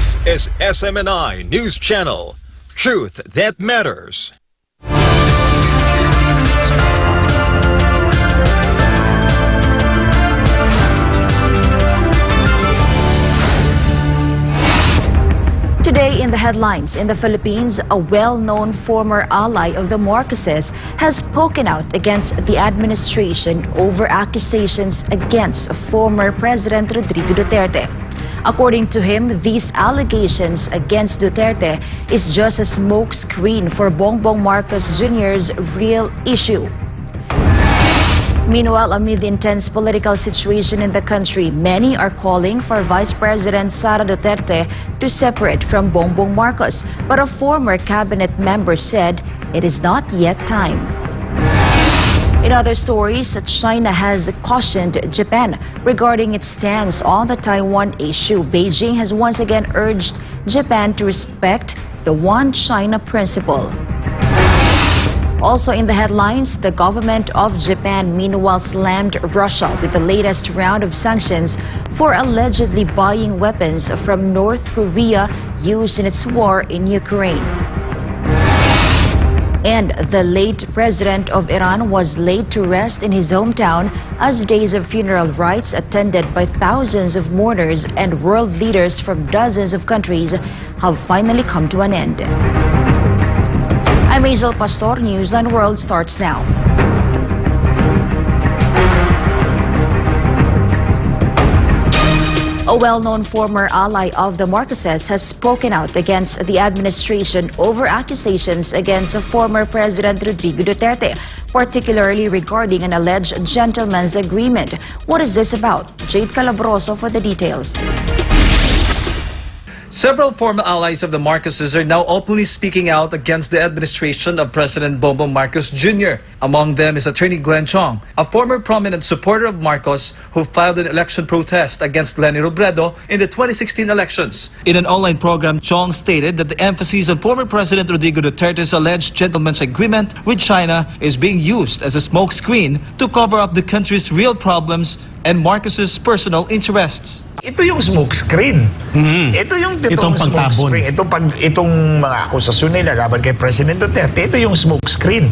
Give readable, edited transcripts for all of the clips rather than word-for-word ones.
This is SMNI News Channel. Truth that matters. Today in the headlines, in the Philippines, a well-known former ally of the Marcoses has spoken out against the administration over accusations against former President Rodrigo Duterte. According to him, these allegations against Duterte is just a smokescreen for Bongbong Marcos Jr.'s real issue. Meanwhile, amid the intense political situation in the country, many are calling for Vice President Sara Duterte to separate from Bongbong Marcos. But a former cabinet member said it is not yet time. In other stories, China has cautioned Japan regarding its stance on the Taiwan issue. Beijing has once again urged Japan to respect the One China principle. Also in the headlines, the government of Japan meanwhile slammed Russia with the latest round of sanctions for allegedly buying weapons from North Korea used in its war in Ukraine. And the late president of Iran was laid to rest in his hometown as days of funeral rites attended by thousands of mourners and world leaders from dozens of countries have finally come to an end. I'm Angel Pastor. Newsline World starts now. A well-known former ally of the Marcoses has spoken out against the administration over accusations against former President Rodrigo Duterte, particularly regarding an alleged gentleman's agreement. What is this about? Jade Calabroso for the details. Several former allies of the Marcoses are now openly speaking out against the administration of President Bongbong Marcos Jr. Among them is Attorney Glenn Chong, a former prominent supporter of Marcos who filed an election protest against Leni Robredo in the 2016 elections. In an online program, Chong stated that the emphasis on former President Rodrigo Duterte's alleged gentleman's agreement with China is being used as a smokescreen to cover up the country's real problems and Marcos's personal interests. Ito yung smokescreen. Ito yung totoong smokescreen. Itong mga akusasyon nila laban kay President Duterte, ito yung smokescreen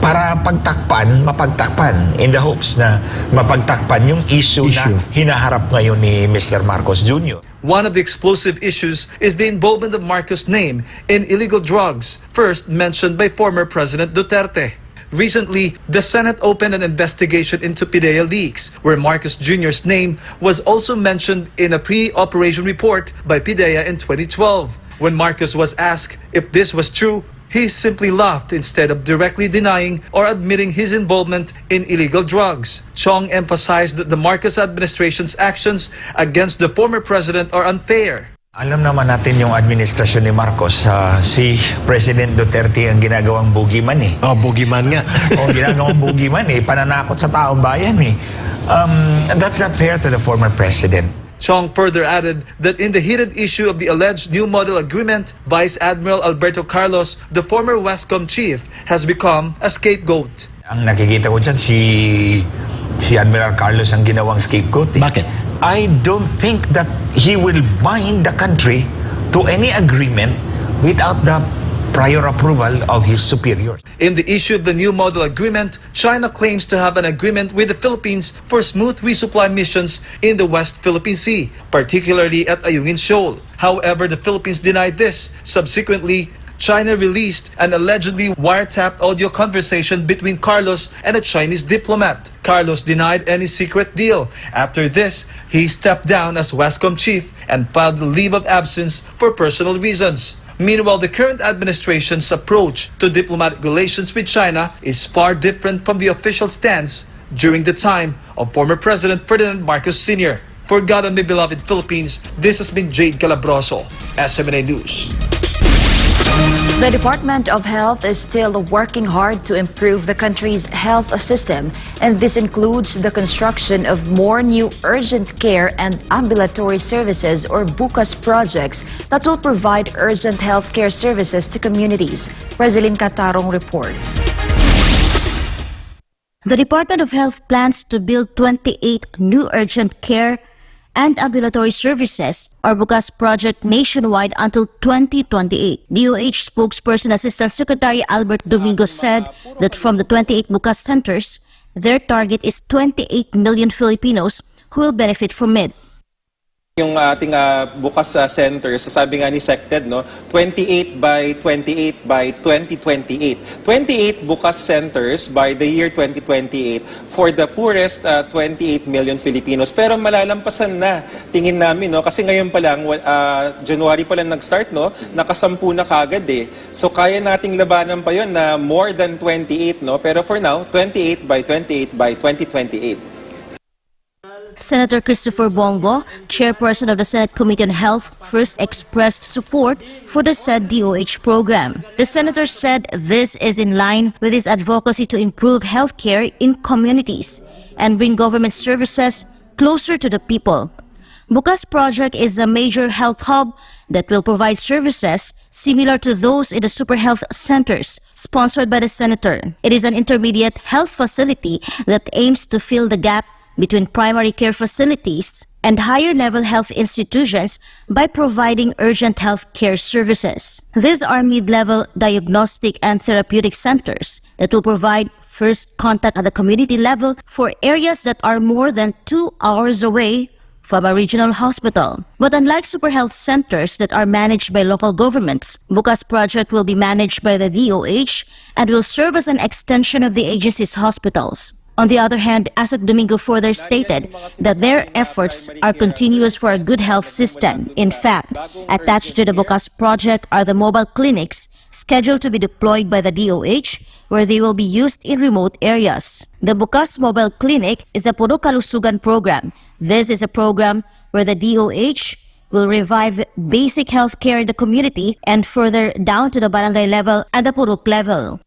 para mapagtakpan in the hopes na mapagtakpan yung issue na hinaharap ngayon ni Mr. Marcos Jr. One of the explosive issues is the involvement of Marcos' name in illegal drugs, first mentioned by former President Duterte. Recently, the Senate opened an investigation into PDEA leaks, where Marcos Jr.'s name was also mentioned in a pre-operation report by PDEA in 2012. When Marcos was asked if this was true, he simply laughed instead of directly denying or admitting his involvement in illegal drugs. Chong emphasized that the Marcos administration's actions against the former president are unfair. Alam naman natin yung administrasyon ni Marcos, si President Duterte ang ginagawang boogeyman eh. Oh, boogeyman nga. Ginagawang boogeyman eh, pananakot sa taong bayan eh. That's not fair to the former president. Chong further added that in the heated issue of the alleged new model agreement, Vice Admiral Alberto Carlos, the former Westcom chief, has become a scapegoat. Ang nakikita ko dyan, si Admiral Carlos ang ginawang scapegoat eh. Bakit? I don't think that he will bind the country to any agreement without the prior approval of his superiors. In the issue of the new model agreement, China claims to have an agreement with the Philippines for smooth resupply missions in the West Philippine Sea, particularly at Ayungin Shoal. However, the Philippines denied this. Subsequently, China released an allegedly wiretapped audio conversation between Carlos and a Chinese diplomat. Carlos denied any secret deal. After this, he stepped down as Westcom chief and filed a leave of absence for personal reasons. Meanwhile, the current administration's approach to diplomatic relations with China is far different from the official stance during the time of former President Ferdinand Marcos Sr. For God and my beloved Philippines, this has been Jade Calabroso, SMNA News. The Department of Health is still working hard to improve the country's health system, and this includes the construction of more new urgent care and ambulatory services or BUCAS projects that will provide urgent health care services to communities. President Catarong reports. The Department of Health plans to build 28 new urgent care and ambulatory services or Bukas project nationwide until 2028. DOH spokesperson Assistant Secretary Albert Domingo said that from the 28 Bukas centers, their target is 28 million Filipinos who will benefit from it. Yung ating bukas centers, sabi nga ni SecTed, no, 28 by 28 by 2028. 28 bukas centers by the year 2028 for the poorest 28 million Filipinos. Pero malalampasan na, tingin namin, no, kasi ngayon pa lang, January pa lang nag-start, no, nakasampu na kagad eh. So kaya nating labanan pa yun na more than 28, no, pero for now, 28 by 28 by 2028. Senator Christopher Bongo, chairperson of the Senate Committee on Health, first expressed support for the said DOH program. The senator said this is in line with his advocacy to improve healthcare in communities and bring government services closer to the people. Bukas Project is a major health hub that will provide services similar to those in the super health centers sponsored by the senator. It is an intermediate health facility that aims to fill the gap between primary care facilities and higher-level health institutions by providing urgent health care services. These are mid-level diagnostic and therapeutic centers that will provide first contact at the community level for areas that are more than 2 hours away from a regional hospital. But unlike super health centers that are managed by local governments, Bukas Project will be managed by the DOH and will serve as an extension of the agency's hospitals. On the other hand, Asap Domingo further stated that their efforts are continuous for a good health system. In fact, attached to the Bukas project are the mobile clinics scheduled to be deployed by the DOH, where they will be used in remote areas. The Bukas Mobile Clinic is a Puro Kalusugan program. This is a program where the DOH will revive basic health care in the community and further down to the barangay level and the Purok level.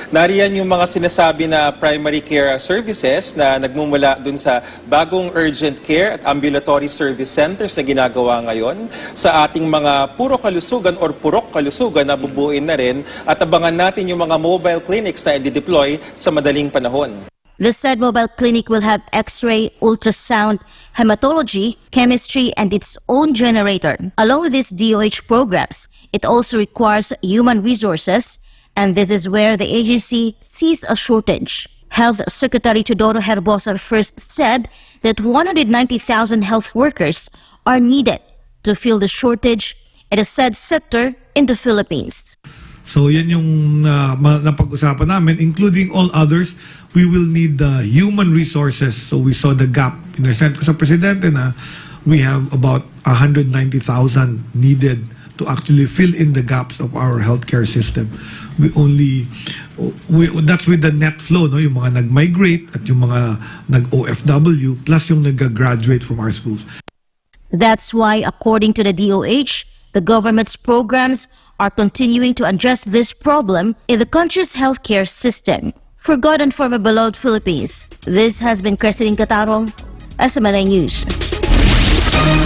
Nariyan yung mga sinasabi na primary care services na nagmumula dun sa bagong urgent care at ambulatory service centers na ginagawa ngayon sa ating mga puro kalusugan or purok kalusugan na bubuin na rin at abangan natin yung mga mobile clinics na i-deploy sa madaling panahon. The said mobile clinic will have X-ray, ultrasound, hematology, chemistry, and its own generator. Along with these DOH programs, it also requires human resources, and this is where the agency sees a shortage. Health Secretary Teodoro Herbosa first said that 190,000 health workers are needed to fill the shortage in the said sector in the Philippines. So yan yung napag-usapan namin, including all others, we will need human resources. So we saw the gap. Inesend ko sa Presidente na we have about 190,000 needed to actually fill in the gaps of our healthcare system. That's with the net flow, no? Yung mga nag-migrate at yung mga nag-OFW plus yung nag-graduate from our schools. That's why, according to the DOH, the government's programs are continuing to address this problem in the country's healthcare system. For God and for my beloved Philippines, this has been Cresceline Catarong, SMNA News.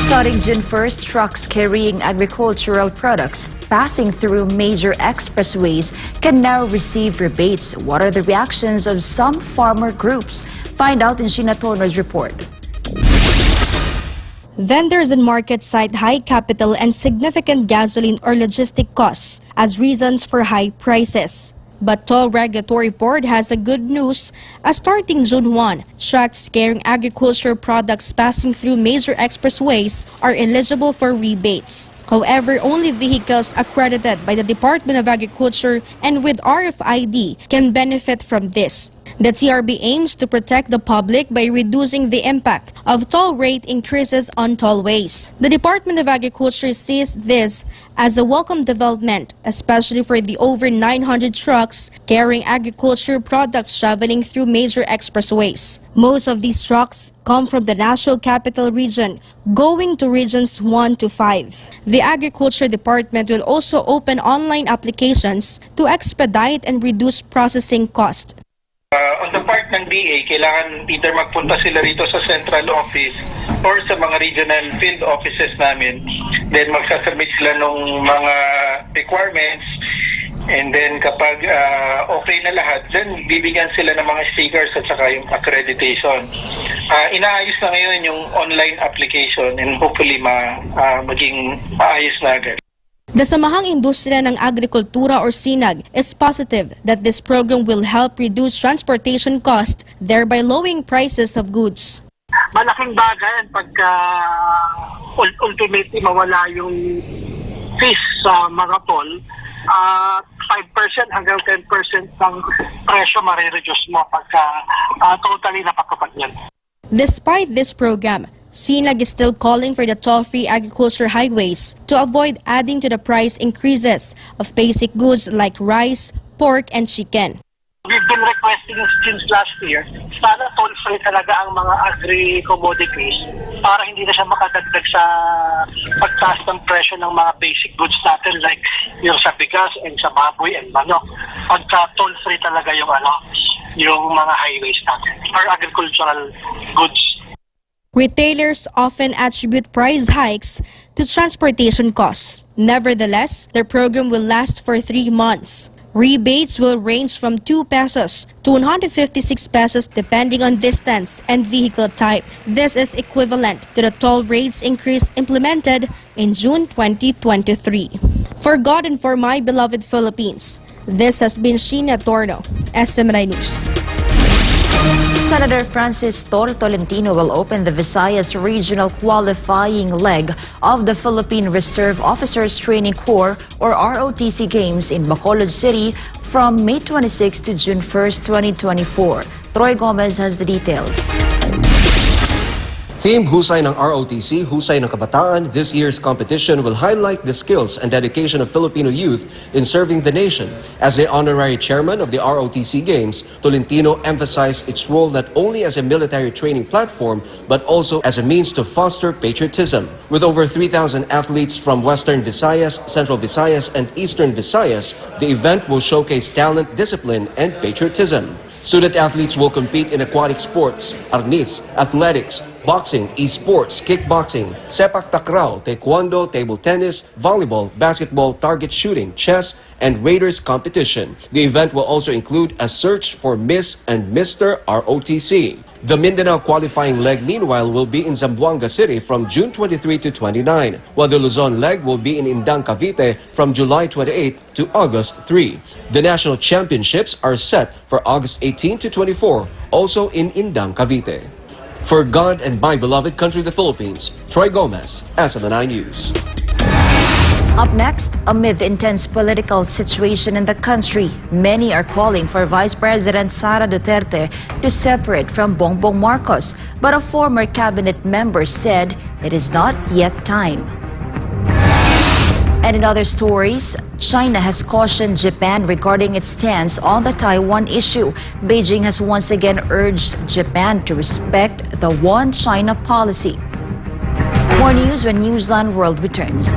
Starting June 1st, trucks carrying agricultural products passing through major expressways can now receive rebates. What are the reactions of some farmer groups? Find out in Sheena Toner's report. Vendors and markets cite high capital and significant gasoline or logistic costs as reasons for high prices. But Toll Regulatory Board has a good news as starting June 1, trucks carrying agricultural products passing through major expressways are eligible for rebates. However, only vehicles accredited by the Department of Agriculture and with RFID can benefit from this. The TRB aims to protect the public by reducing the impact of toll rate increases on tollways. The Department of Agriculture sees this as a welcome development, especially for the over 900 trucks carrying agricultural products traveling through major expressways. Most of these trucks come from the National Capital Region, going to regions 1 to 5. The Agriculture Department will also open online applications to expedite and reduce processing cost. On the part ng DA, kailangan either magpunta sila rito sa central office or sa mga regional field offices namin. Then magsasubmit sila ng mga requirements And then kapag okay na lahat, then bibigyan sila ng mga stickers at saka yung accreditation. Inaayos na ngayon yung online application and hopefully maging maayos na agad. The Samahang Industriya ng Agrikultura or SINAG is positive that this program will help reduce transportation costs, thereby lowering prices of goods. Malaking bagay pagka ultimately mawala yung fees sa mga toll. 5% hanggang 10% ng presyo marireduce mo pagka totally napatupad yan. Despite this program, SINAG is still calling for the toll-free agriculture highways to avoid adding to the price increases of basic goods like rice, pork, and chicken. We've been requesting since last year, sana toll-free talaga ang mga agri-commodities para hindi na siya makadagdag sa pagtaas ng presyo ng mga basic goods natin like yung sa bigas and sa baboy and manok. Pagka toll-free talaga yung mga highways natin or agricultural goods. Retailers often attribute price hikes to transportation costs. Nevertheless, their program will last for 3 months. Rebates will range from 2 pesos to 156 pesos depending on distance and vehicle type. This is equivalent to the toll rates increase implemented in June 2023. For God and for my beloved Philippines, this has been Sheena Torno, SMNI News. Senator Francis Tolentino will open the Visayas Regional Qualifying Leg of the Philippine Reserve Officers Training Corps or ROTC Games in Bacolod City from May 26 to June 1, 2024. Troy Gomez has the details. Themed Husay ng ROTC, Husay ng Kabataan, this year's competition will highlight the skills and dedication of Filipino youth in serving the nation. As the honorary chairman of the ROTC Games, Tolentino emphasized its role not only as a military training platform, but also as a means to foster patriotism. With over 3,000 athletes from Western Visayas, Central Visayas, and Eastern Visayas, the event will showcase talent, discipline, and patriotism. Student athletes will compete in aquatic sports, arnis, athletics, boxing, esports, kickboxing, sepak takraw, taekwondo, table tennis, volleyball, basketball, target shooting, chess, and Raiders competition. The event will also include a search for Miss and Mr. ROTC. The Mindanao qualifying leg, meanwhile, will be in Zamboanga City from June 23 to 29, while the Luzon leg will be in Indang, Cavite from July 28 to August 3. The national championships are set for August 18 to 24, also in Indang, Cavite. For God and my beloved country, the Philippines, Troy Gomez, SMNI News. Up next, amid the intense political situation in the country, many are calling for Vice President Sara Duterte to separate from Bongbong Marcos, but a former cabinet member said it is not yet time. And in other stories, China has cautioned Japan regarding its stance on the Taiwan issue. Beijing has once again urged Japan to respect the One China policy. More news when Newsline World returns.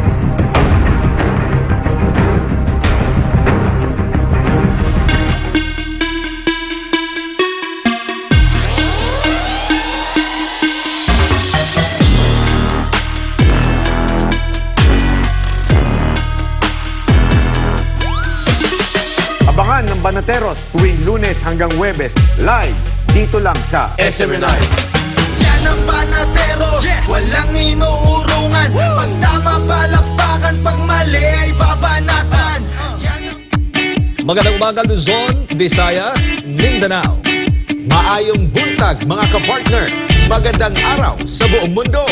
Abangan ng Banateros tuwing Lunes hanggang Huwebes, live dito lang sa SMNI. Yan ang Banateros, walang inuurungan. Pag tama palakpakan, pag mali ay babanatan. Magandang umaga Luzon, Visayas, Mindanao. Maayong buntag mga kapartner. Magandang araw sa buong mundo.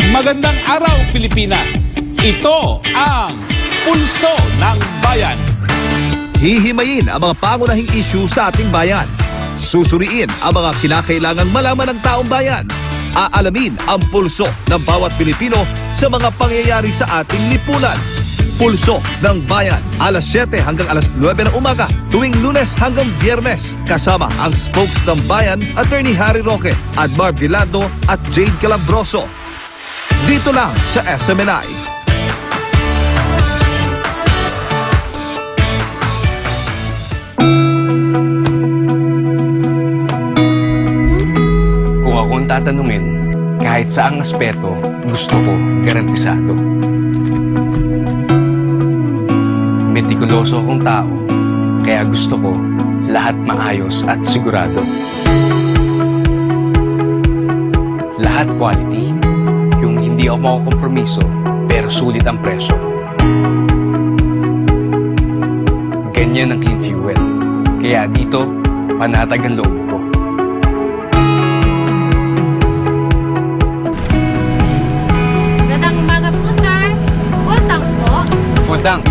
Magandang araw Pilipinas. Ito ang Pulso ng Bayan. Hihimayin ang mga pangunahing issue sa ating bayan. Susuriin ang mga kinakailangang malaman ng taong bayan. Aalamin ang pulso ng bawat Pilipino sa mga pangyayari sa ating lipunan. Pulso ng Bayan, alas 7 hanggang alas 9 ng umaga, tuwing Lunes hanggang Biyernes. Kasama ang spokes ng Bayan, Atty. Harry Roque, Admar Vilado at Jade Calabroso. Dito lang sa SMNI. Kung tatanungin, kahit saang aspeto, gusto ko garantisado. Metikuloso akong tao, kaya gusto ko lahat maayos at sigurado. Lahat quality, yung hindi ako makukompromiso, pero sulit ang presyo. Ganyan ang clean fuel. Kaya dito, panatag ang loob ko. Magandang umaga po, sir. Full tank po. Full tank.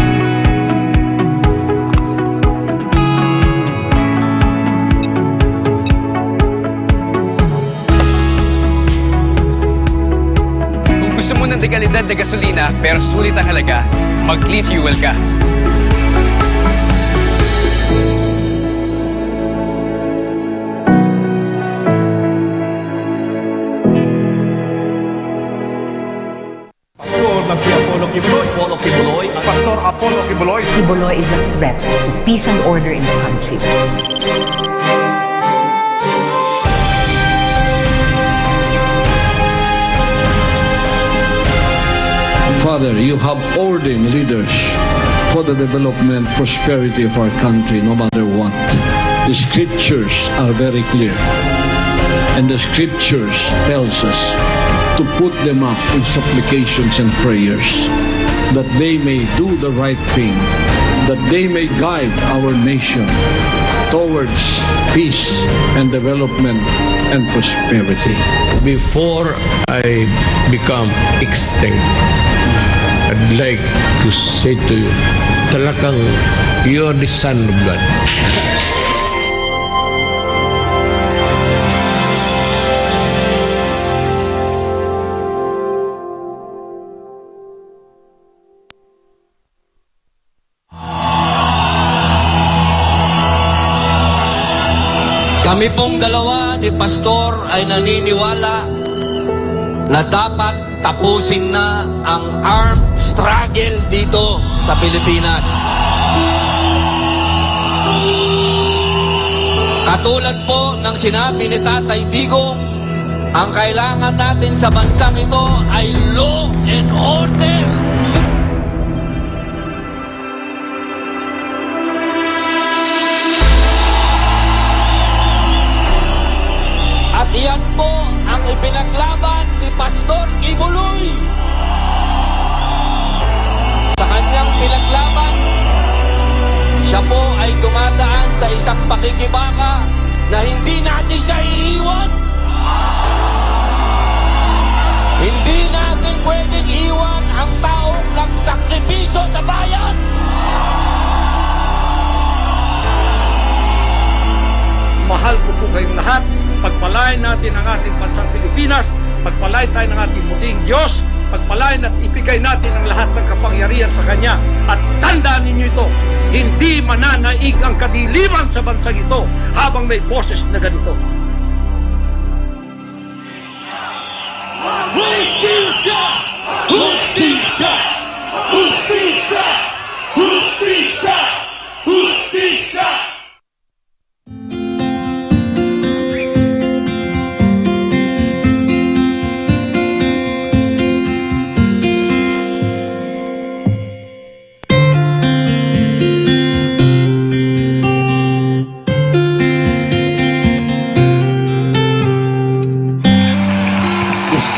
Kung gusto mo ng dekalidad na gasolina pero sulit ang halaga, mag-clean fuel ka. Si Apollo Kibuloy, Pastor Apollo Kibuloy. Kibuloy is a threat to peace and order in the country. Father, you have ordained leaders for the development, prosperity of our country, no matter what. The scriptures are very clear. And the scriptures tells us to put them up in supplications and prayers, that they may do the right thing, that they may guide our nation towards peace and development and prosperity. Before I become extinct, I'd like to say to you, talagang you are the son of God. Kami pong dalawa ni Pastor ay naniniwala na dapat tapusin na ang armed struggle dito sa Pilipinas. Katulad po ng sinabi ni Tatay Digong, ang kailangan natin sa bansang ito ay law and order. At iyan po ang ipinaglaban ni Pastor Kibuloy. Sa kanyang pinaglaban, siya po ay dumadaan sa isang pakikibaka na hindi natin siya iiwan. Hindi natin pwedeng iwan ang taong nagsakripisyo sa bayan. Mahal ko po kayong lahat. Pagpalain natin ang ating bansang Pilipinas, pagpalain tayo ng ating muting Diyos, pagpalain at ibigay natin ang lahat ng kapangyarihan sa Kanya. At tandaan ninyo ito, hindi mananaig ang kadiliman sa bansang ito habang may boses na ganito. Justicia! Justicia! Justicia! Justicia! Justicia!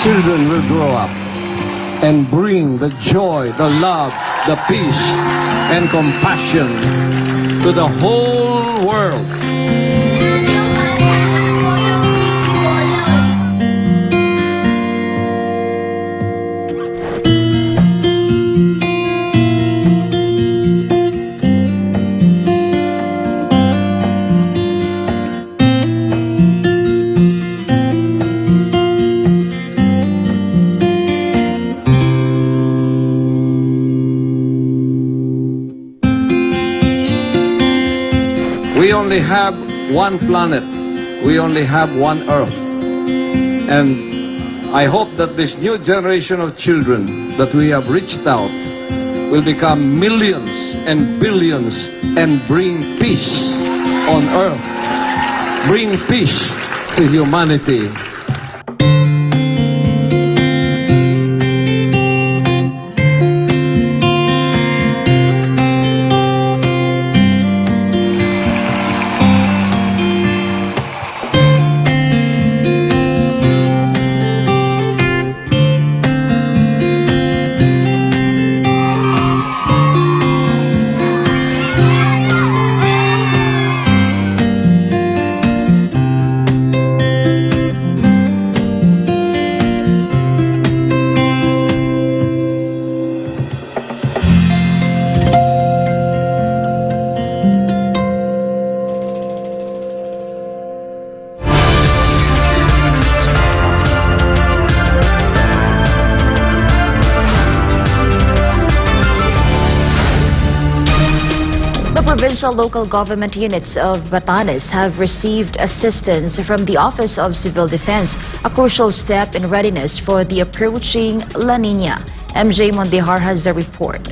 Children will grow up and bring the joy, the love, the peace, and compassion to the whole world. We only have one planet. We only have one Earth. And I hope that this new generation of children that we have reached out will become millions and billions and bring peace on Earth. Bring peace to humanity. Provincial local government units of Batanes have received assistance from the Office of Civil Defense, a crucial step in readiness for the approaching La Nina. MJ Mondihar has the report.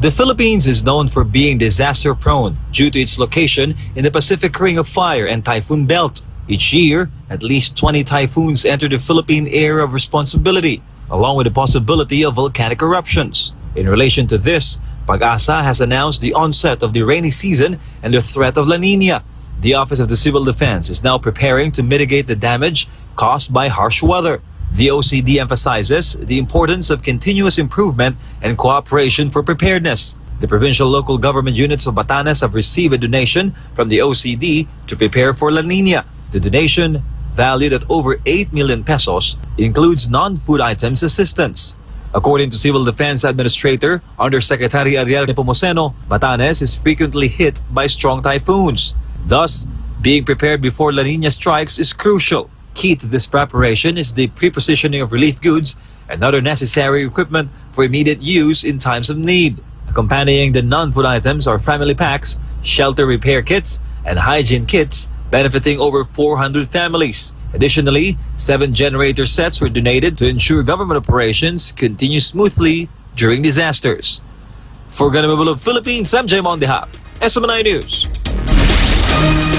The Philippines is known for being disaster-prone due to its location in the Pacific Ring of Fire and Typhoon Belt. Each year, at least 20 typhoons enter the Philippine area of responsibility, along with the possibility of volcanic eruptions. In relation to this, Pag-asa has announced the onset of the rainy season and the threat of La Nina. The Office of the Civil Defense is now preparing to mitigate the damage caused by harsh weather. The OCD emphasizes the importance of continuous improvement and cooperation for preparedness. The provincial local government units of Batanes have received a donation from the OCD to prepare for La Nina. The donation, valued at over 8 million pesos, includes non-food items assistance. According to Civil Defense Administrator Undersecretary Ariel Nepomuceno, Batanes is frequently hit by strong typhoons. Thus, being prepared before La Nina strikes is crucial. Key to this preparation is the pre-positioning of relief goods and other necessary equipment for immediate use in times of need. Accompanying the non-food items are family packs, shelter repair kits, and hygiene kits benefiting over 400 families. Additionally, 7 generator sets were donated to ensure government operations continue smoothly during disasters. For Ganamabul of Philippines, I'm Jay Mondihap, SMNI News.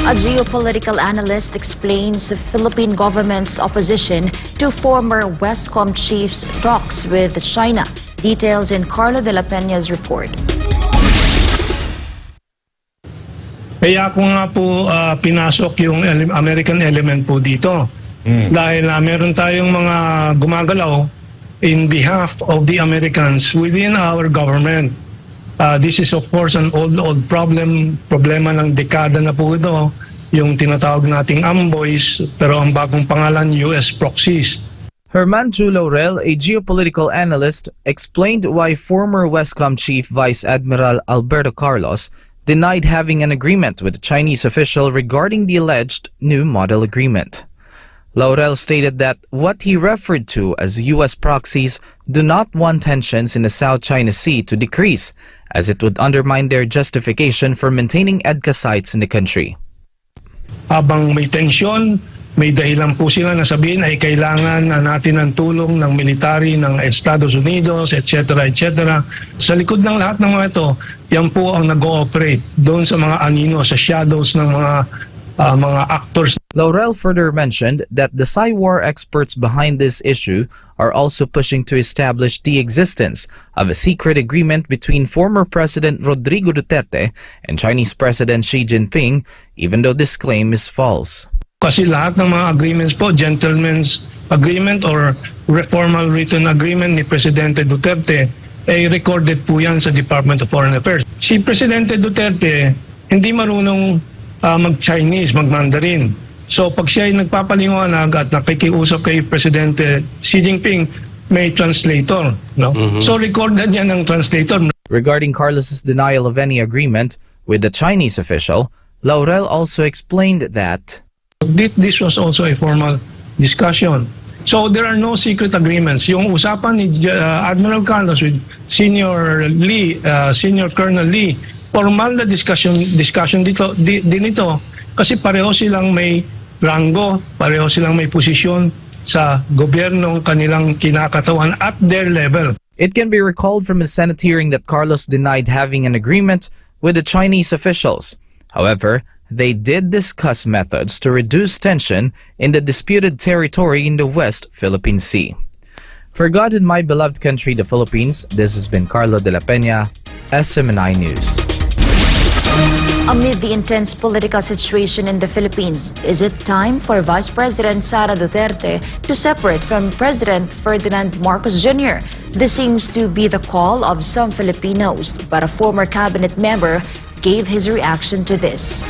A geopolitical analyst explains the Philippine government's opposition to former Westcom chief's talks with China. Details in Carlo de la Peña's report. Kaya ko nga po pinasok yung American element po dito. Dahil meron tayong mga gumagalaw in behalf of the Americans within our government. This is of course an old problema ng dekada na po ito, yung tinatawag nating amboys, pero ang bagong pangalan US proxies. Herman Ju Laurel, a geopolitical analyst, explained why former Westcom chief Vice Admiral Alberto Carlos denied having an agreement with a Chinese official regarding the alleged New Model Agreement. Laurel stated that what he referred to as U.S. proxies do not want tensions in the South China Sea to decrease, as it would undermine their justification for maintaining EDCA sites in the country. Habang may tensyon, may dahilan po sila na sabihin ay kailangan na natin ng tulong ng military ng Estados Unidos, etc. etc. Sa likod ng lahat ng mga ito, yan po ang nag-ooperate doon sa mga anino, sa shadows ng mga actors. Laurel further mentioned that the Psy-War experts behind this issue are also pushing to establish the existence of a secret agreement between former President Rodrigo Duterte and Chinese President Xi Jinping, even though this claim is false. Kasi lahat ng mga agreements po, gentleman's agreement or formal written agreement ni Presidente Duterte, ay recorded po yan sa Department of Foreign Affairs. Si Presidente Duterte hindi marunong mag-Chinese, mag-Mandarin. So pag siya ay nagpapaliwanag at nakikiusap kay Presidente Xi Jinping, may translator. No? So recorded yan ng translator. Regarding Carlos's denial of any agreement with the Chinese official, Laurel also explained that this was also a formal discussion. So there are no secret agreements. Yung usapan ni Admiral Carlos with Senior Colonel Lee, formal na discussion dito din ito kasi pareho silang may rango, pareho silang may posisyon sa gobyernong kanilang kinakatawan at their level. It can be recalled from a Senate hearing that Carlos denied having an agreement with the Chinese officials. However, they did discuss methods to reduce tension in the disputed territory in the West Philippine Sea. For God and my beloved country, the Philippines, this has been Carlo de la Peña, SMNI News. Amid the intense political situation in the Philippines, is it time for Vice President Sara Duterte to separate from President Ferdinand Marcos Jr.? This seems to be the call of some Filipinos, but a former cabinet member gave his reaction to this.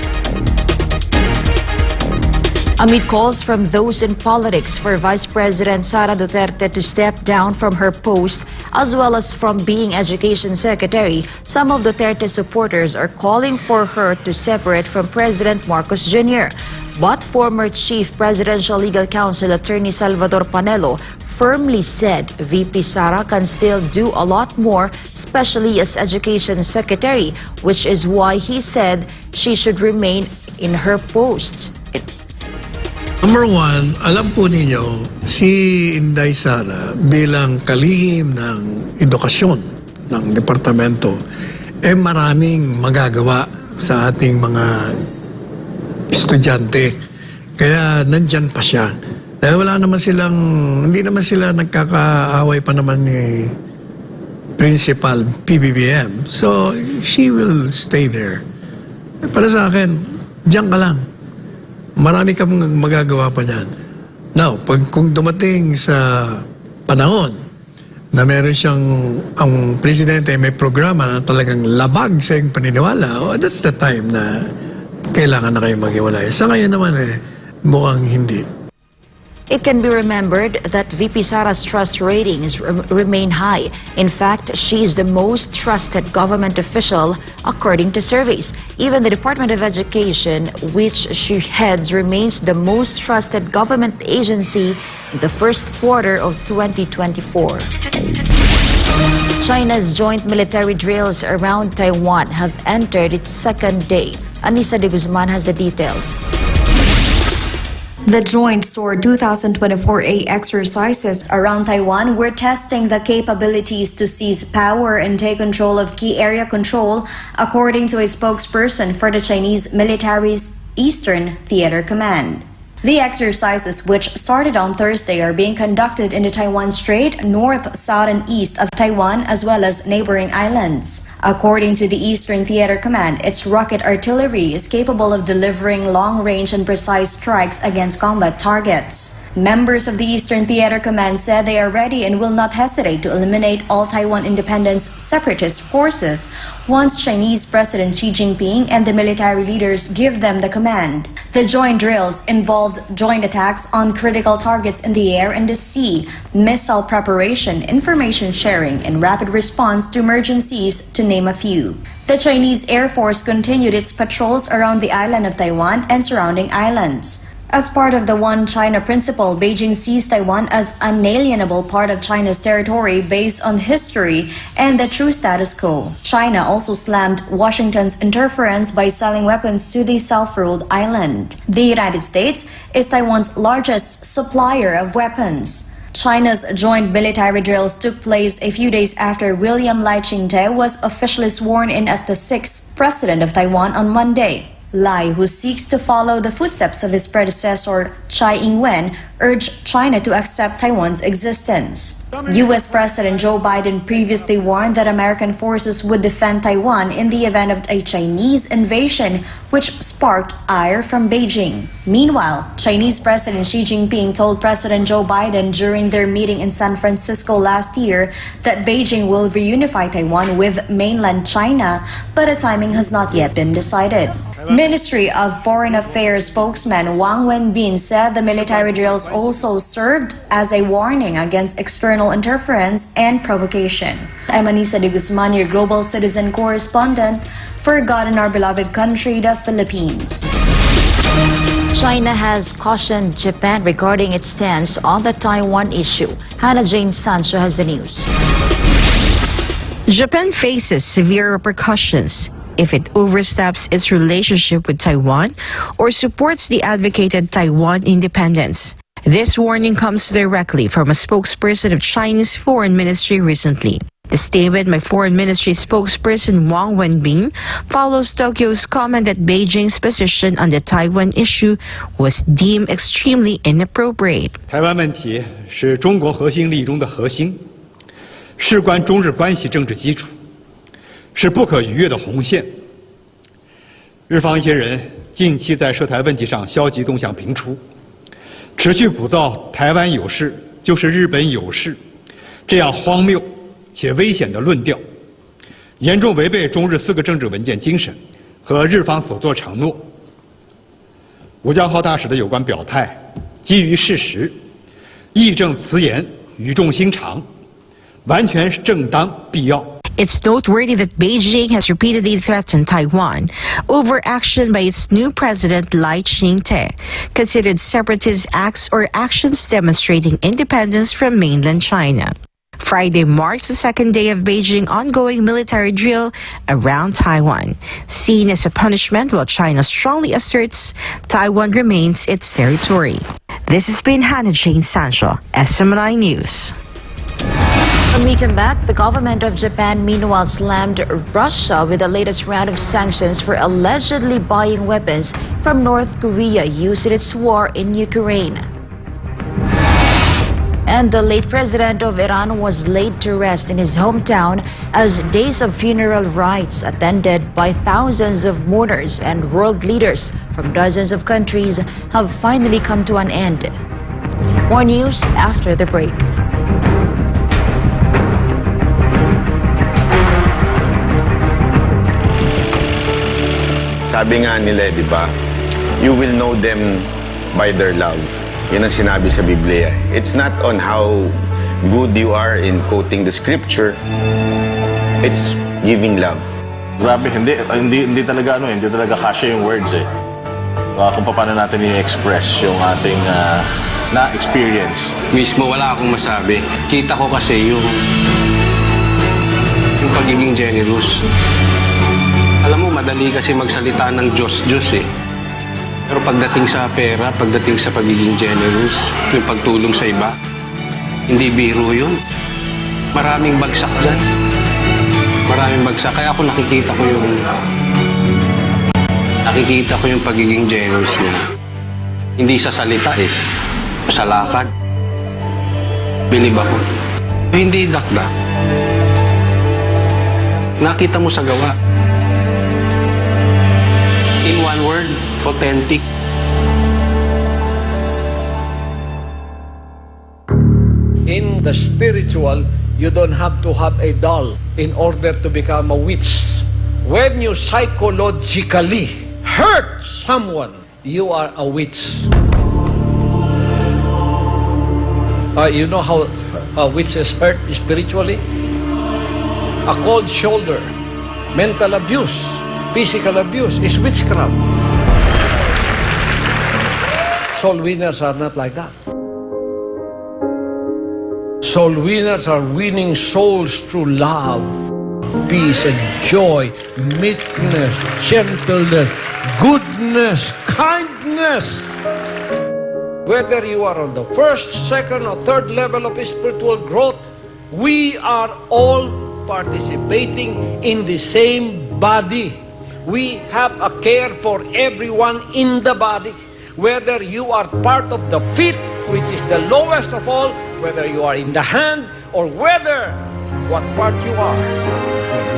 Amid calls from those in politics for Vice President Sara Duterte to step down from her post, as well as from being Education Secretary, some of Duterte's supporters are calling for her to separate from President Marcos Jr. But former Chief Presidential Legal Counsel Attorney Salvador Panelo firmly said VP Sara can still do a lot more, especially as Education Secretary, which is why he said she should remain in her post. Number one, alam po ninyo, si Inday Sara bilang kalihim ng edukasyon ng departamento, maraming magagawa sa ating mga estudyante. Kaya nandyan pa siya. Hindi naman sila nagkakaaway pa naman ni Principal PBBM. So, she will stay there. Para sa akin, diyan ka lang. Marami kang magagawa pa niyan. Now, kung dumating sa panahon na meron ang presidente may programa na talagang labag sa iyong paniniwala, that's the time na kailangan na kayo maghiwalay. Sa ngayon naman mukhang hindi. It can be remembered that VP Sara's trust ratings remain high. In fact, she is the most trusted government official according to surveys. Even the Department of Education, which she heads, remains the most trusted government agency in the first quarter of 2024. China's joint military drills around Taiwan have entered its second day. Anissa de Guzman has the details. The joint SOAR 2024A exercises around Taiwan were testing the capabilities to seize power and take control of key area control, according to a spokesperson for the Chinese military's Eastern Theater Command. The exercises, which started on Thursday, are being conducted in the Taiwan Strait, north, south, and east of Taiwan, as well as neighboring islands. According to the Eastern Theater Command, its rocket artillery is capable of delivering long-range and precise strikes against combat targets. Members of the Eastern Theater Command said they are ready and will not hesitate to eliminate all Taiwan independence separatist forces once Chinese President Xi Jinping and the military leaders give them the command. The joint drills involved joint attacks on critical targets in the air and the sea, missile preparation, information sharing, and rapid response to emergencies, to name a few. The Chinese Air Force continued its patrols around the island of Taiwan and surrounding islands. As part of the One China principle, Beijing sees Taiwan as an unalienable part of China's territory based on history and the true status quo. China also slammed Washington's interference by selling weapons to the self-ruled island. The United States is Taiwan's largest supplier of weapons. China's joint military drills took place a few days after William Lai Ching-te was officially sworn in as the 6th president of Taiwan on Monday. Lai, who seeks to follow the footsteps of his predecessor Tsai Ing-wen, urged China to accept Taiwan's existence. U.S. President Joe Biden previously warned that American forces would defend Taiwan in the event of a Chinese invasion, which sparked ire from Beijing. Meanwhile, Chinese President Xi Jinping told President Joe Biden during their meeting in San Francisco last year that Beijing will reunify Taiwan with mainland China, but a timing has not yet been decided. Ministry of Foreign Affairs spokesman Wang Wenbin said the military drills also served as a warning against external interference and provocation. I'm Anissa de Guzman, your global citizen correspondent for God and our beloved country, the Philippines. China has cautioned Japan regarding its stance on the Taiwan issue. Hannah Jane Sancho has the news. Japan faces severe repercussions if it oversteps its relationship with Taiwan or supports the advocated Taiwan independence. This warning comes directly from a spokesperson of Chinese Foreign Ministry recently. The statement by Foreign Ministry spokesperson Wang Wenbin follows Tokyo's comment that Beijing's position on the Taiwan issue was deemed extremely inappropriate. 台湾问题是中国核心利益中的核心，事关中日关系政治基础，是不可逾越的红线。日方一些人近期在涉台问题上消极动向频出，持续鼓噪台湾有事就是日本有事，这样荒谬且危险的论调，严重违背中日4个政治文件精神和日方所作承诺。吴江浩大使的有关表态基于事实，义正辞严，语重心长，完全正当必要。It's noteworthy that Beijing has repeatedly threatened Taiwan over action by its new president Lai Ching-te, considered separatist acts or actions demonstrating independence from mainland China. Friday marks the second day of Beijing ongoing military drill around Taiwan, seen as a punishment while China strongly asserts Taiwan remains its territory. This has been Hannah Jane Sancho, SMNI News. When we come back, the government of Japan meanwhile slammed Russia with the latest round of sanctions for allegedly buying weapons from North Korea used in its war in Ukraine. And the late president of Iran was laid to rest in his hometown as days of funeral rites attended by thousands of mourners and world leaders from dozens of countries have finally come to an end. More news after the break. Sabi nga nila, di ba? You will know them by their love. Yun ang sinabi sa Biblia. It's not on how good you are in quoting the scripture. It's giving love. Grabe, hindi talaga hindi talaga kasya yung words eh. Kung paano natin i-express yung ating na-experience. Mismo wala akong masabi. Kita ko kasi yung pagiging generous. Alam mo, madali kasi magsalita ng Diyos eh. Pero pagdating sa pera, pagdating sa pagiging generous, yung pagtulong sa iba, hindi biro yun. Maraming bagsak dyan. Maraming bagsak. Kaya ako nakikita ko yung pagiging generous niya. Hindi sa salita eh. Sa lakad. Bilib ako. Hindi dakdak. Nakita mo sa gawa. In one word, authentic. In the spiritual, you don't have to have a doll in order to become a witch. When you psychologically hurt someone, you are a witch. You know how a witch is hurt spiritually? A cold shoulder, mental abuse, physical abuse is witchcraft. Soul winners are not like that. Soul winners are winning souls through love, peace and joy, meekness, gentleness, goodness, kindness. Whether you are on the first, second, or third level of spiritual growth, we are all participating in the same body. We have a care for everyone in the body. Whether you are part of the feet, which is the lowest of all, whether you are in the hand, or whether what part you are,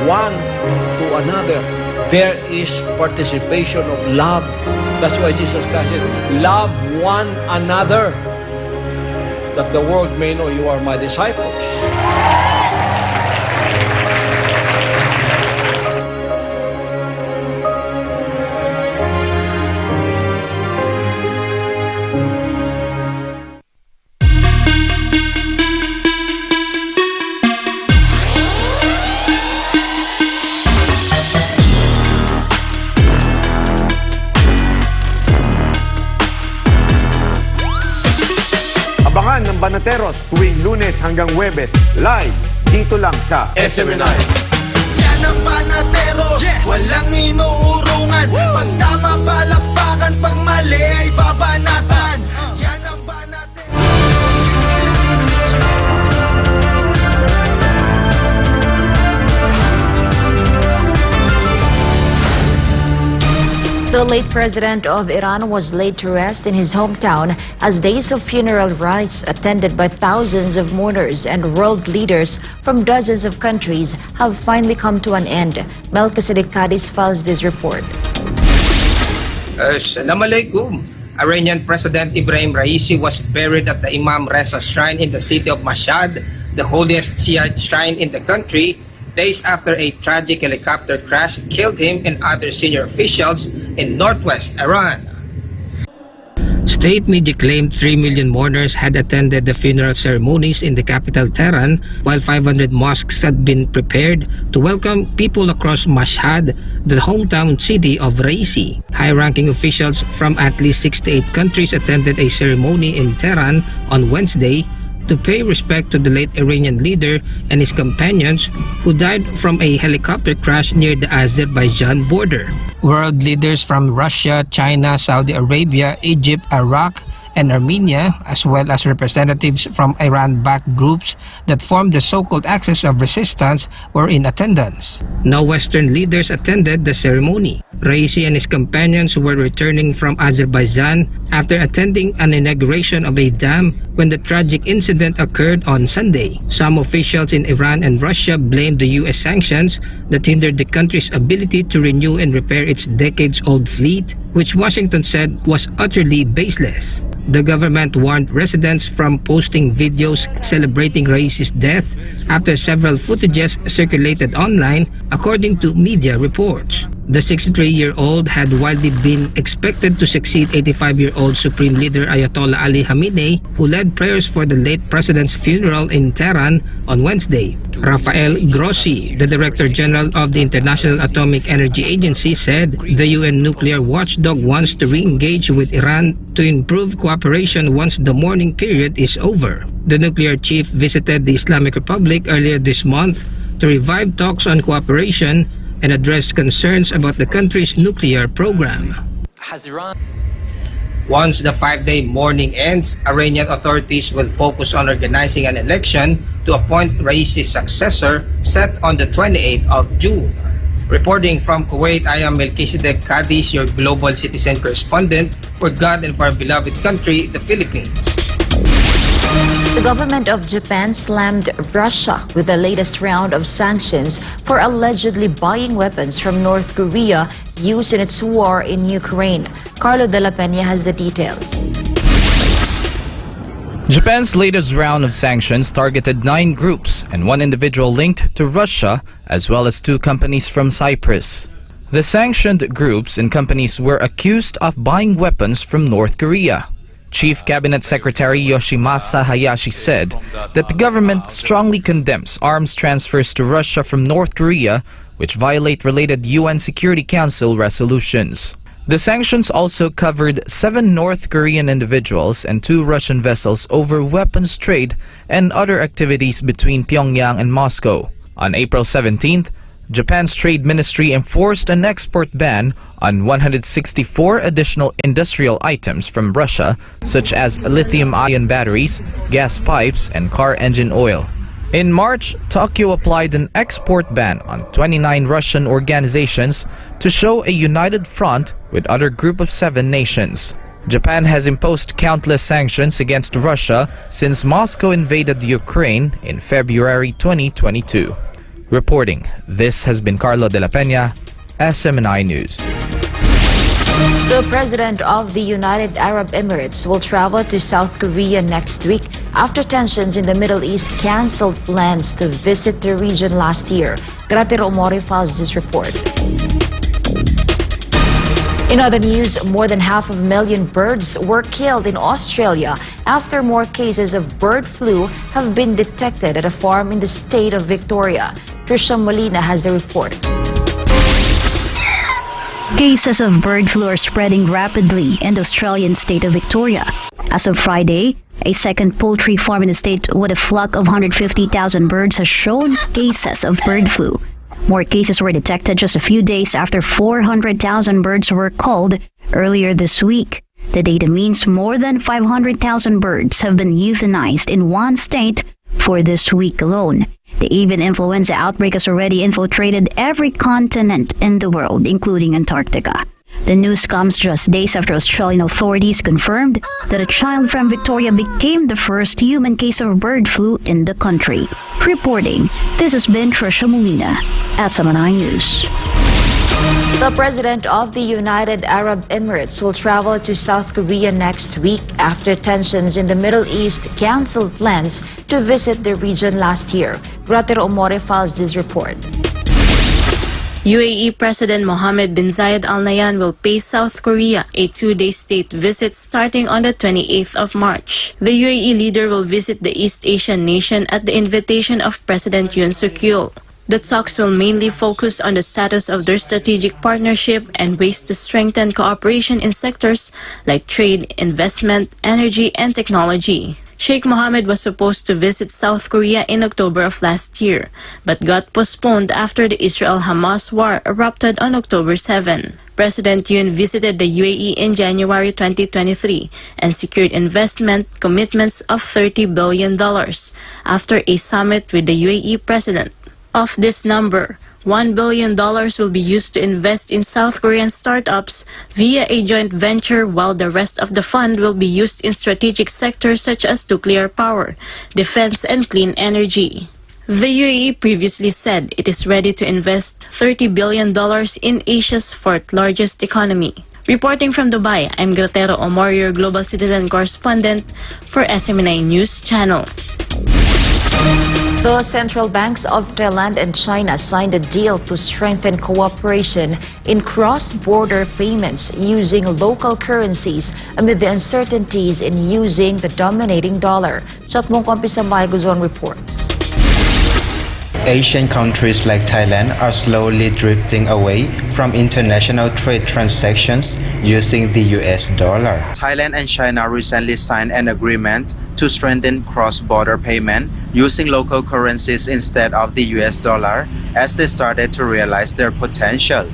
one to another, there is participation of love. That's why Jesus Christ said, love one another, that the world may know you are my disciples. Abangan ng Banateros tuwing Lunes hanggang Huwebes, live dito lang sa SMNI. Yan ang Banateros, walang inuurungan. Pag tama palakpakan, pag mali ay babanatan. Yan ang The late president of Iran was laid to rest in his hometown as days of funeral rites attended by thousands of mourners and world leaders from dozens of countries have finally come to an end. Melchizedek Cadiz files this report. Assalamualaikum. Iranian President Ibrahim Raisi was buried at the Imam Reza Shrine in the city of Mashhad, the holiest Shiite shrine in the country, days after a tragic helicopter crash killed him and other senior officials in northwest Iran. State media claimed 3 million mourners had attended the funeral ceremonies in the capital Tehran, while 500 mosques had been prepared to welcome people across Mashhad, the hometown city of Raisi. High-ranking officials from at least 68 countries attended a ceremony in Tehran on Wednesday to pay respect to the late Iranian leader and his companions who died from a helicopter crash near the Azerbaijan border. World leaders from Russia, China, Saudi Arabia, Egypt, Iraq, and Armenia, as well as representatives from Iran-backed groups that formed the so-called Axis of Resistance, were in attendance. No Western leaders attended the ceremony. Raisi and his companions were returning from Azerbaijan after attending an inauguration of a dam when the tragic incident occurred on Sunday. Some officials in Iran and Russia blamed the U.S. sanctions that hindered the country's ability to renew and repair its decades-old fleet, which Washington said was utterly baseless. The government warned residents from posting videos celebrating Raisi's death after several footages circulated online, according to media reports. The 63-year-old had widely been expected to succeed 85-year-old Supreme Leader Ayatollah Ali Khamenei, who led prayers for the late president's funeral in Tehran on Wednesday. Rafael Grossi, the Director General of the International Atomic Energy Agency, said the UN nuclear watchdog wants to re-engage with Iran to improve cooperation once the mourning period is over. The nuclear chief visited the Islamic Republic earlier this month to revive talks on cooperation and address concerns about the country's nuclear program. Once the 5-day mourning ends, Iranian authorities will focus on organizing an election to appoint Raisi's successor set on the 28th of June. Reporting from Kuwait, I am Melchizedek Cadiz, your global citizen correspondent for God and for our beloved country, the Philippines. The government of Japan slammed Russia with the latest round of sanctions for allegedly buying weapons from North Korea used in its war in Ukraine. Carlo de la Peña has the details. Japan's latest round of sanctions targeted 9 groups and 1 individual linked to Russia, as well as 2 companies from Cyprus. The sanctioned groups and companies were accused of buying weapons from North Korea. Chief Cabinet Secretary Yoshimasa Hayashi said that the government strongly condemns arms transfers to Russia from North Korea, which violate related UN Security Council resolutions. The sanctions also covered 7 North Korean individuals and 2 Russian vessels over weapons trade and other activities between Pyongyang and Moscow. On April 17th, Japan's Trade Ministry enforced an export ban on 164 additional industrial items from Russia, such as lithium-ion batteries, gas pipes, and car engine oil. In March, Tokyo applied an export ban on 29 Russian organizations to show a united front with other group of 7 nations. Japan has imposed countless sanctions against Russia since Moscow invaded Ukraine in February 2022. Reporting, this has been Carlo de la Peña, SMNI News. The President of the United Arab Emirates will travel to South Korea next week after tensions in the Middle East canceled plans to visit the region last year. Gratero Mori files this report. In other news, more than 500,000 birds were killed in Australia after more cases of bird flu have been detected at a farm in the state of Victoria. Trisha Molina has the report. Cases of bird flu are spreading rapidly in the Australian state of Victoria. As of Friday, a second poultry farm in the state with a flock of 150,000 birds has shown cases of bird flu. More cases were detected just a few days after 400,000 birds were culled earlier this week. The data means more than 500,000 birds have been euthanized in one state for this week alone. The avian influenza outbreak has already infiltrated every continent in the world, including Antarctica. The news comes just days after Australian authorities confirmed that a child from Victoria became the first human case of bird flu in the country. Reporting, this has been Trisha Molina, SMNI News. The President of the United Arab Emirates will travel to South Korea next week after tensions in the Middle East canceled plans to visit the region last year. Gratero Omore files this report. UAE President Mohammed bin Zayed Al Nahyan will pay South Korea a 2-day state visit starting on the 28th of March. The UAE leader will visit the East Asian nation at the invitation of President Yoon Suk Yeol. The talks will mainly focus on the status of their strategic partnership and ways to strengthen cooperation in sectors like trade, investment, energy, and technology. Sheikh Mohammed was supposed to visit South Korea in October of last year, but got postponed after the Israel-Hamas war erupted on October 7. President Yoon visited the UAE in January 2023 and secured investment commitments of $30 billion after a summit with the UAE president. Of this number, $1 billion will be used to invest in South Korean startups via a joint venture, while the rest of the fund will be used in strategic sectors such as nuclear power, defense, and clean energy. The UAE previously said it is ready to invest $30 billion in Asia's fourth-largest economy. Reporting from Dubai, I'm Gratero Omor, your Global Citizen correspondent for SMNI News Channel. The central banks of Thailand and China signed a deal to strengthen cooperation in cross-border payments using local currencies amid the uncertainties in using the dominating dollar. Chatmong Kompisamay Guzon reports. Asian countries like Thailand are slowly drifting away from international trade transactions using the US dollar. Thailand and China recently signed an agreement to strengthen cross-border payment using local currencies instead of the US dollar as they started to realize their potential.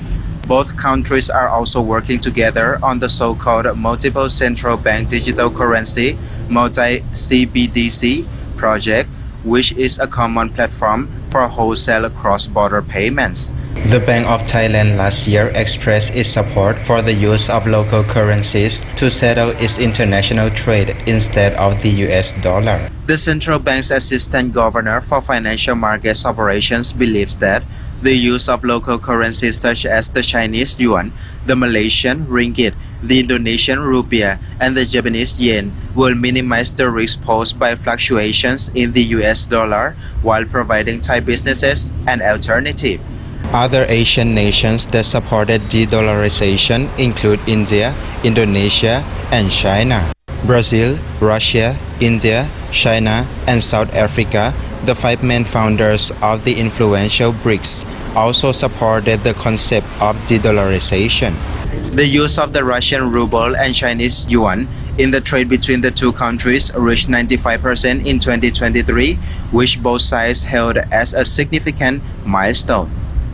Both countries are also working together on the so-called Multiple Central Bank Digital Currency (Multi-CBDC) project, which is a common platform for wholesale cross-border payments. The Bank of Thailand last year expressed its support for the use of local currencies to settle its international trade instead of the US dollar. The central bank's assistant governor for financial markets operations believes that the use of local currencies such as the Chinese yuan, the Malaysian ringgit, the Indonesian rupiah, and the Japanese yen will minimize the risk posed by fluctuations in the US dollar while providing Thai businesses an alternative. Other Asian nations that supported de-dollarization include India, Indonesia, and China. Brazil, Russia, India, China, and South Africa, the five main founders of the influential BRICS, also supported the concept of de-dollarization. The use of the Russian ruble and Chinese yuan in the trade between the two countries reached 95% in 2023, which both sides held as a significant milestone.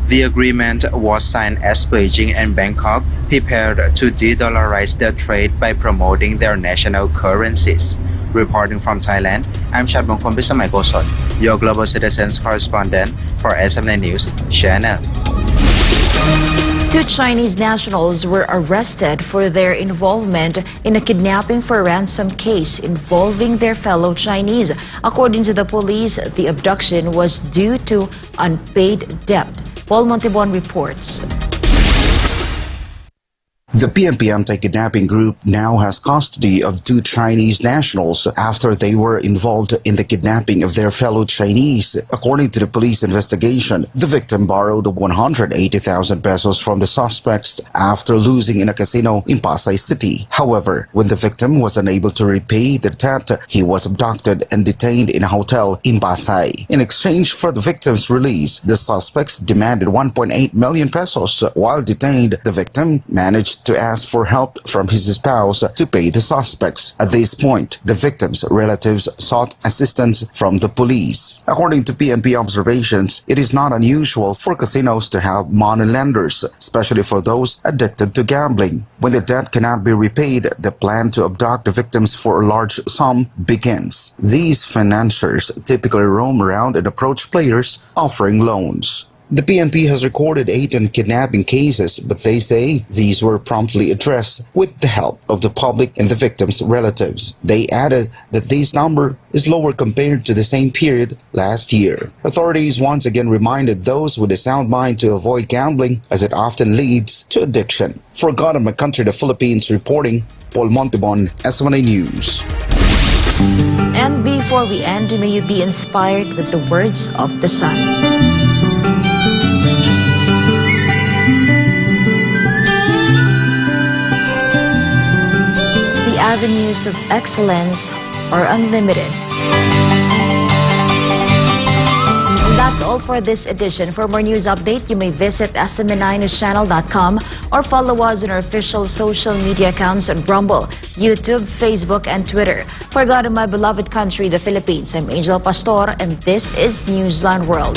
The agreement was signed as Beijing and Bangkok prepared to de-dollarize their trade by promoting their national currencies. Reporting from Thailand, I'm Chatmong Kompisamay Guzon, your Global Citizens correspondent for SMNI News Channel. 2 Chinese nationals were arrested for their involvement in a kidnapping for ransom case involving their fellow Chinese. According to the police, the abduction was due to unpaid debt. Paul Montibon reports. The PNP anti-kidnapping group now has custody of 2 Chinese nationals after they were involved in the kidnapping of their fellow Chinese. According to the police investigation, the victim borrowed 180,000 pesos from the suspects after losing in a casino in Pasay City. However, when the victim was unable to repay the debt, he was abducted and detained in a hotel in Pasay. In exchange for the victim's release, the suspects demanded 1.8 million pesos. While detained, the victim managed to ask for help from his spouse to pay the suspects. At this point, the victim's relatives sought assistance from the police. According to PNP observations, it is not unusual for casinos to have money lenders, especially for those addicted to gambling. When the debt cannot be repaid, the plan to abduct the victims for a large sum begins. These financiers typically roam around and approach players offering loans. The PNP has recorded 8 kidnapping cases, but they say these were promptly addressed with the help of the public and the victims' relatives. They added that this number is lower compared to the same period last year. Authorities once again reminded those with a sound mind to avoid gambling, as it often leads to addiction. For God and My Country, the Philippines, reporting, Paul Montibon, SMNI News. And before we end, may you be inspired with the words of the sun. avenues of excellence are unlimited. That's all for this edition. For more news update, you may visit sm9newschannel.com or follow us on our official social media accounts on Rumble, YouTube, Facebook, and Twitter. For God and my beloved country, the Philippines, I'm Angel Pastor, and this is Newsline World.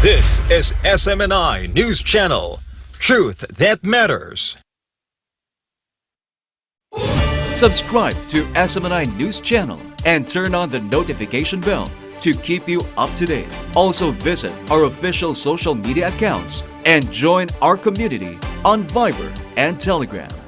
This is SMNI News Channel. Truth that matters. Subscribe to SMNI News Channel and turn on the notification bell to keep you up to date. Also visit our official social media accounts and join our community on Viber and Telegram.